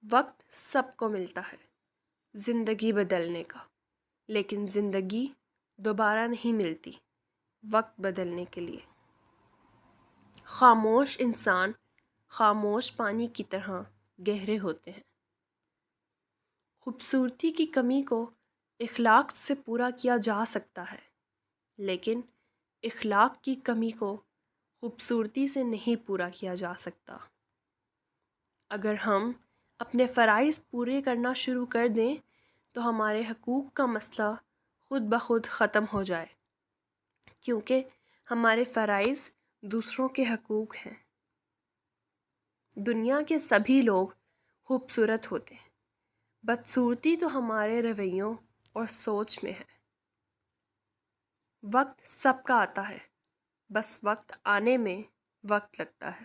وقت سب کو ملتا ہے زندگی بدلنے کا، لیکن زندگی دوبارہ نہیں ملتی وقت بدلنے کے لیے۔ خاموش انسان خاموش پانی کی طرح گہرے ہوتے ہیں۔ خوبصورتی کی کمی کو اخلاق سے پورا کیا جا سکتا ہے، لیکن اخلاق کی کمی کو خوبصورتی سے نہیں پورا کیا جا سکتا۔ اگر ہم اپنے فرائض پورے کرنا شروع کر دیں تو ہمارے حقوق کا مسئلہ خود بخود ختم ہو جائے، کیونکہ ہمارے فرائض دوسروں کے حقوق ہیں۔ دنیا کے سبھی لوگ خوبصورت ہوتے ہیں، بدصورتی تو ہمارے رویوں اور سوچ میں ہے۔ وقت سب کا آتا ہے، بس وقت آنے میں وقت لگتا ہے۔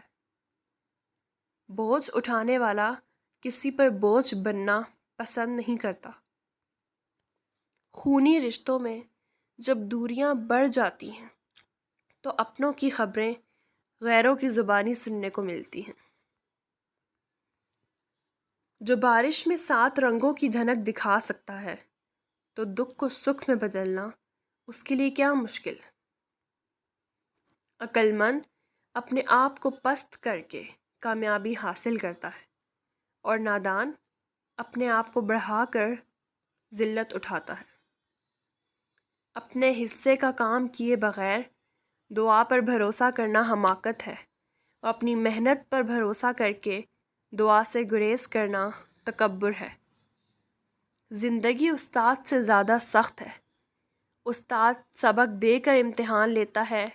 بوجھ اٹھانے والا کسی پر بوجھ بننا پسند نہیں کرتا۔ خونی رشتوں میں جب دوریاں بڑھ جاتی ہیں تو اپنوں کی خبریں غیروں کی زبانی سننے کو ملتی ہیں۔ جو بارش میں 7 رنگوں کی دھنک دکھا سکتا ہے تو دکھ کو سکھ میں بدلنا اس کے لیے کیا مشکل ہے۔ عقل مند اپنے آپ کو پست کر کے کامیابی حاصل کرتا ہے، اور نادان اپنے آپ کو بڑھا کر ذلت اٹھاتا ہے۔ اپنے حصے کا کام کیے بغیر دعا پر بھروسہ کرنا حماقت ہے، اور اپنی محنت پر بھروسہ کر کے دعا سے گریز کرنا تکبر ہے۔ زندگی استاد سے زیادہ سخت ہے۔ استاد سبق دے کر امتحان لیتا ہے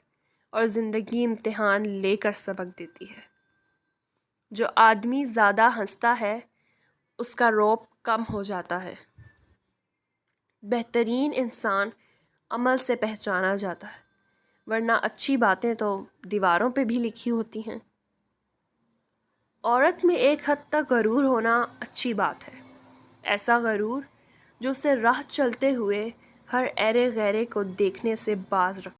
اور زندگی امتحان لے کر سبق دیتی ہے۔ جو آدمی زیادہ ہنستا ہے اس کا رعب کم ہو جاتا ہے۔ بہترین انسان عمل سے پہچانا جاتا ہے، ورنہ اچھی باتیں تو دیواروں پہ بھی لکھی ہوتی ہیں۔ عورت میں ایک حد تک غرور ہونا اچھی بات ہے، ایسا غرور جو اسے راہ چلتے ہوئے ہر ایرے غیرے کو دیکھنے سے باز رکھتا ہے۔